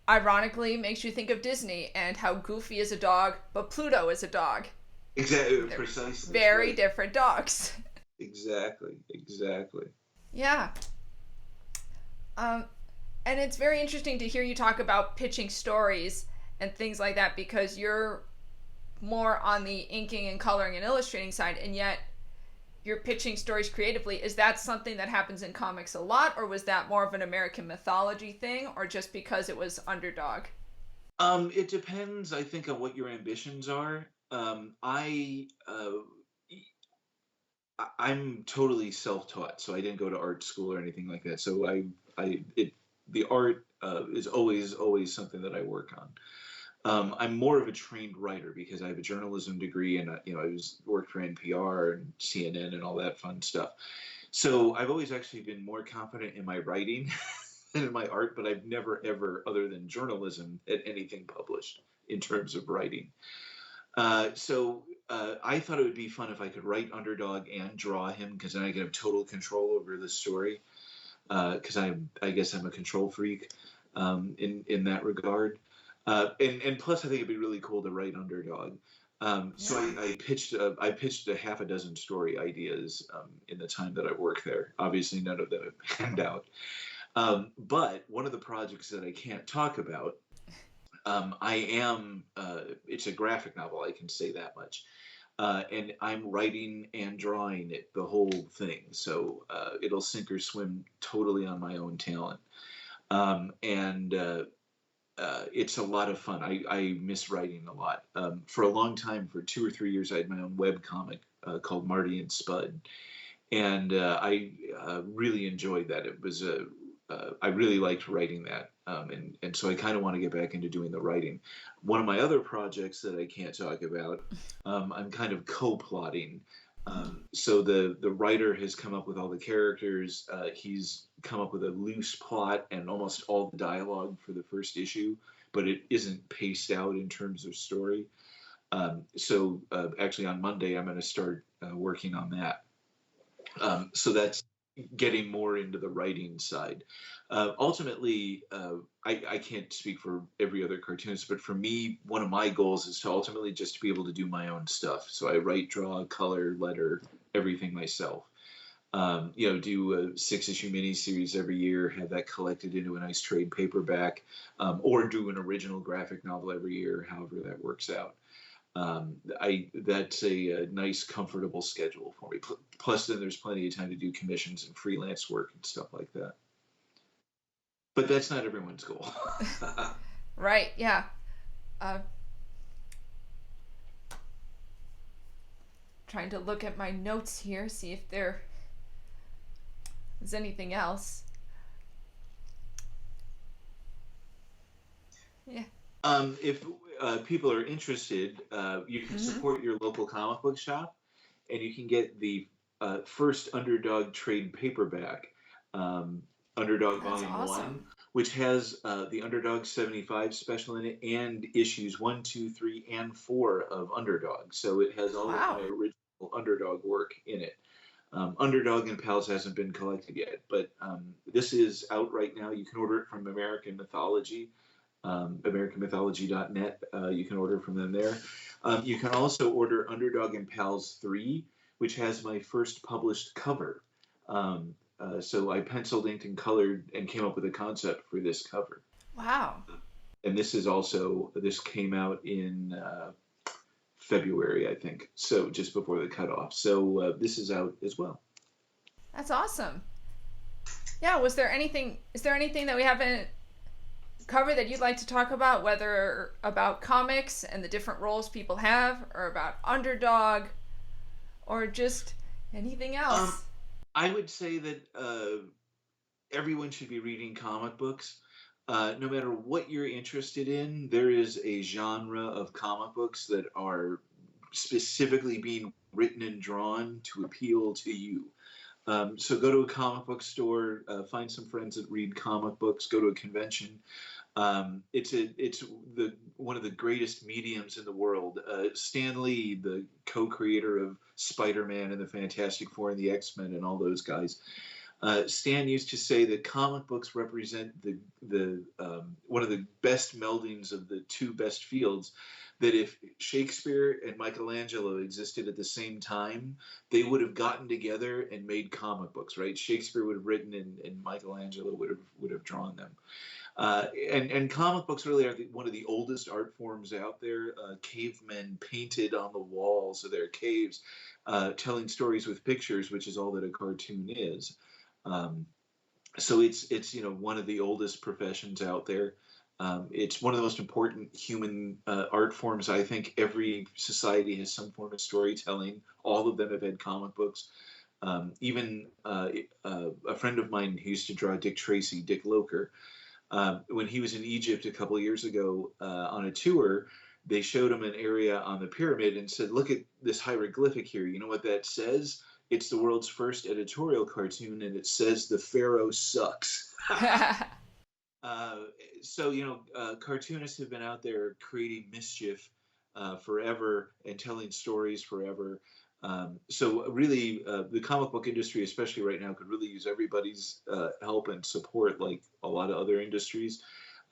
ironically makes you think of Disney and how Goofy is a dog, but Pluto is a dog. Exactly, They're precisely. very Right. different dogs. Exactly. Yeah. Um, and it's very interesting to hear you talk about pitching stories and things like that, because you're more on the inking and coloring and illustrating side, and yet you're pitching stories creatively. Is that something that happens in comics a lot, or was that more of an American Mythology thing, or just because it was Underdog? It depends, I think, on what your ambitions are. I I'm totally self-taught, so I didn't go to art school or anything like that. So the art is always something that I work on. I'm more of a trained writer because I have a journalism degree, and I worked for NPR and CNN and all that fun stuff. So I've always actually been more confident in my writing than in my art, but I've never ever, other than journalism, had anything published in terms of writing. I thought it would be fun if I could write Underdog and draw him, because then I could have total control over the story. Because I guess I'm a control freak in that regard. And plus, I think it'd be really cool to write Underdog. I pitched a half a dozen story ideas in the time that I worked there. Obviously, none of them have panned out. But one of the projects that I can't talk about, it's a graphic novel, I can say that much. And I'm writing and drawing it, the whole thing. So it'll sink or swim totally on my own talent. And It's a lot of fun. I miss writing a lot. For a long time, for 2 or 3 years, I had my own web comic called Marty and Spud. And I really enjoyed that. I really liked writing that, and so I kind of want to get back into doing the writing. One of my other projects that I can't talk about, I'm kind of co-plotting. So the writer has come up with all the characters. He's come up with a loose plot and almost all the dialogue for the first issue, but it isn't paced out in terms of story. Actually, on Monday, I'm going to start working on that. So that's getting more into the writing side. Ultimately, I can't speak for every other cartoonist, but for me, one of my goals is to ultimately just to be able to do my own stuff. So I write, draw, color, letter, everything myself. Do a 6-issue miniseries every year, have that collected into a nice trade paperback, or do an original graphic novel every year, however that works out. That's a nice, comfortable schedule for me. Plus, then there's plenty of time to do commissions and freelance work and stuff like that. But that's not everyone's goal. Right, yeah. Trying to look at my notes here, see if there is anything else. Yeah. If people are interested, you can support your local comic book shop, and you can get the first Underdog trade paperback, Underdog That's Volume awesome. 1, which has the Underdog 75 special in it and issues 1, 2, 3, and 4 of Underdog. So it has all of my original Underdog work in it. Underdog and Pals hasn't been collected yet, but this is out right now. You can order it from American Mythology, AmericanMythology.net. You can order from them there. You can also order Underdog and Pals 3, which has my first published cover. So I penciled, inked, and colored and came up with a concept for this cover. Wow. And this came out in February, I think, so just before the cutoff. So this is out as well. That's awesome. Yeah, is there anything that we haven't covered that you'd like to talk about, whether about comics and the different roles people have, or about Underdog, or just anything else? I would say that everyone should be reading comic books. No matter what you're interested in, there is a genre of comic books that are specifically being written and drawn to appeal to you. So go to a comic book store, find some friends that read comic books, go to a convention. It's one of the greatest mediums in the world. Stan Lee, the co-creator of Spider-Man and the Fantastic Four and the X-Men and all those guys, Stan used to say that comic books represent the one of the best meldings of the two best fields. That if Shakespeare and Michelangelo existed at the same time, they would have gotten together and made comic books. Right? Shakespeare would have written, and Michelangelo would have drawn them. And comic books really are one of the oldest art forms out there. Cavemen painted on the walls of their caves, telling stories with pictures, which is all that a cartoon is. So it's one of the oldest professions out there. It's one of the most important human art forms. I think every society has some form of storytelling. All of them have had comic books. Even a friend of mine who used to draw Dick Tracy, Dick Loker, when he was in Egypt a couple of years ago on a tour, they showed him an area on the pyramid and said, "Look at this hieroglyphic here. You know what that says? It's the world's first editorial cartoon, and it says the pharaoh sucks." Uh, so cartoonists have been out there creating mischief forever and telling stories forever. So really, the comic book industry, especially right now, could really use everybody's help and support, like a lot of other industries.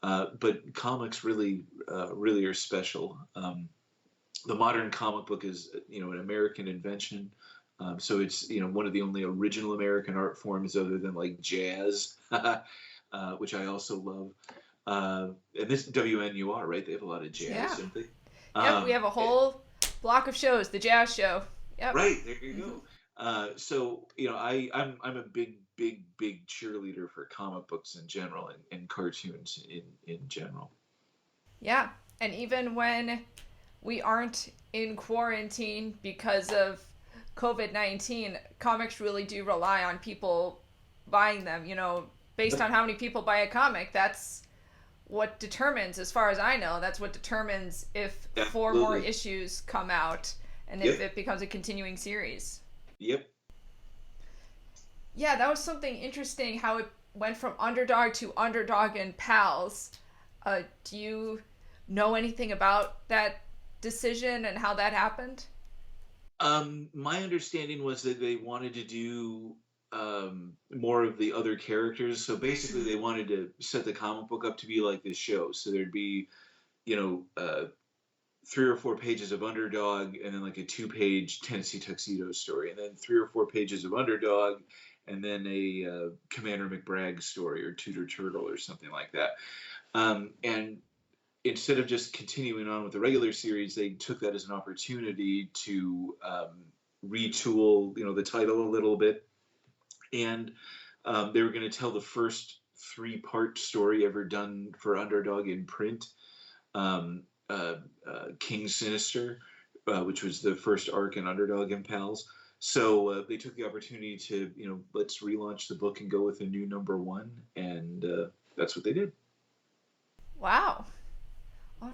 But comics really are special. The modern comic book is, an American invention. So it's, one of the only original American art forms other than like jazz, which I also love. And this WNUR, right? They have a lot of jazz, Yeah. don't they? Yep, we have a whole block of shows, the jazz show. Yep. Right, there you go. I'm a big cheerleader for comic books in general and cartoons in general. Yeah, and even when we aren't in quarantine because of COVID-19, comics really do rely on people buying them. Based on how many people buy a comic, that's what determines, as far as I know, that's what determines if four more Absolutely. issues come out and if Yep, it becomes a continuing series. yep. Yeah, that was something interesting how it went from Underdog to Underdog and Pals. Do you know anything about that decision and how that happened? My understanding was that they wanted to do more of the other characters. So basically, they wanted to set the comic book up to be like this show. So there'd be, you know, 3 or 4 pages of Underdog, and then like a 2-page Tennessee Tuxedo story, and then 3 or 4 pages of Underdog, and then a Commander McBragg story or Tudor Turtle or something like that. And instead of just continuing on with the regular series, they took that as an opportunity to retool, the title a little bit, and they were going to tell the first 3-part story ever done for Underdog in print. Um, King Sinister, which was the first arc in Underdog and Pals. So they took the opportunity to, let's relaunch the book and go with a new number 1, and that's what they did. Wow. Oh,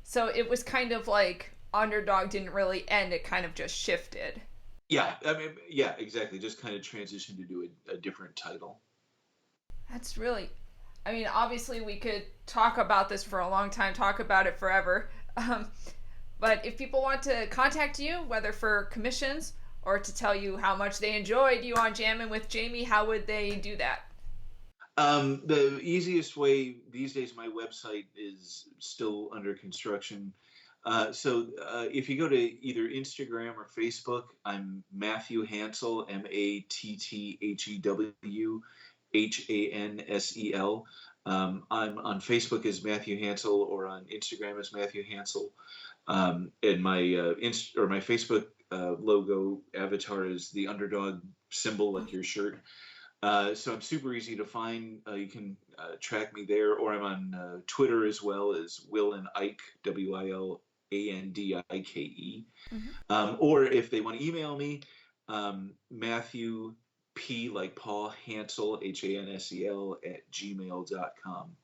so it was kind of like Underdog didn't really end, it kind of just shifted. Yeah, I mean, yeah, exactly. Just kind of transitioned to do a different title. That's really, I mean, obviously we could talk about this for a long time, talk about it forever. Um, but if people want to contact you, whether for commissions or to tell you how much they enjoyed you on Jammin' with Jamie, how would they do that? The easiest way these days, my website is still under construction. So if you go to either Instagram or Facebook, I'm Matthew Hansel, MattheWHansel. I'm on Facebook as Matthew Hansel, or on Instagram as Matthew Hansel. And my my Facebook logo avatar is the underdog symbol, like your shirt. So I'm super easy to find. You can track me there, or I'm on Twitter as well as Will and Ike, WILANDIKE. Mm-hmm. Or if they want to email me, Matthew P, like Paul, Hansel, HANSEL, @gmail.com.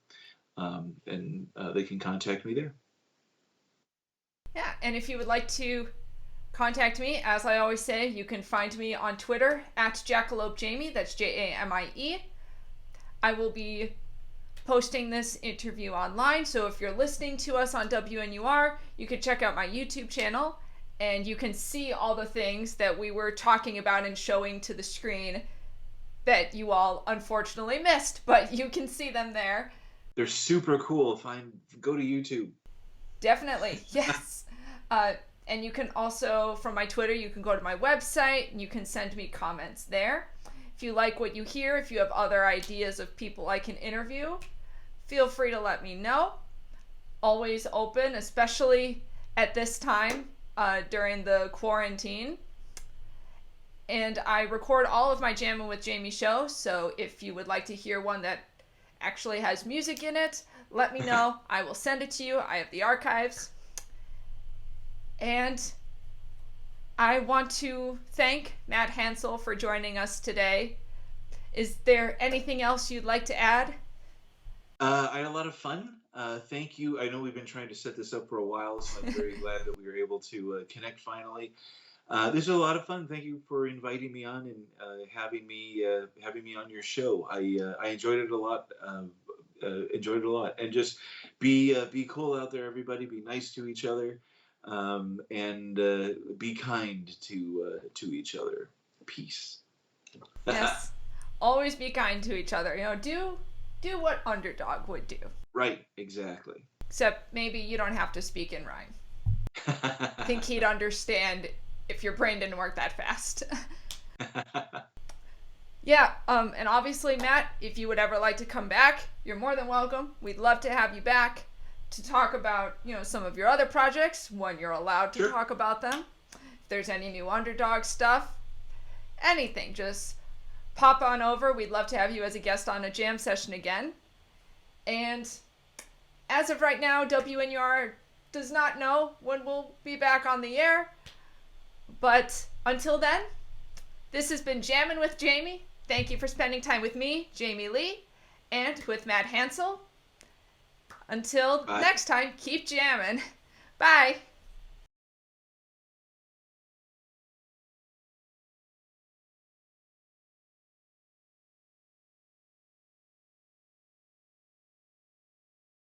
And they can contact me there. Yeah, and if you would like to contact me, as I always say, you can find me on Twitter @JackalopeJamie. That's JAMIE. I will be posting this interview online, so if you're listening to us on WNUR, you can check out my YouTube channel and you can see all the things that we were talking about and showing to the screen that you all unfortunately missed, but you can see them there. They're super cool. Go to YouTube. Definitely, yes. And you can also, from my Twitter, you can go to my website and you can send me comments there. If you like what you hear, if you have other ideas of people I can interview, feel free to let me know. Always open, especially at this time during the quarantine. And I record all of my Jammin' with Jamie shows, so if you would like to hear one that actually has music in it, let me know. I will send it to you. I have the archives. And I want to thank Matt Hansel for joining us today. Is there anything else you'd like to add? I had a lot of fun. Thank you. I know we've been trying to set this up for a while, so I'm very glad that we were able to connect finally. This was a lot of fun. Thank you for inviting me on and having me on your show. I enjoyed it a lot. Enjoyed it a lot. And just be cool out there, everybody. Be nice to each other, and be kind to each other. Peace. Yes. Always be kind to each other. Do what Underdog would do. Right. Exactly. Except maybe you don't have to speak in rhyme. I think he'd understand if your brain didn't work that fast. Yeah, and obviously, Matt, if you would ever like to come back, you're more than welcome. We'd love to have you back to talk about, some of your other projects when you're allowed to Sure. talk about them. If there's any new Underdog stuff, anything, just pop on over. We'd love to have you as a guest on a jam session again. And as of right now, WNUR does not know when we'll be back on the air. But until then, this has been Jammin' with Jamie. Thank you for spending time with me, Jamie Lee, and with Matt Hansel. Until Bye. next time, keep jamming. Bye.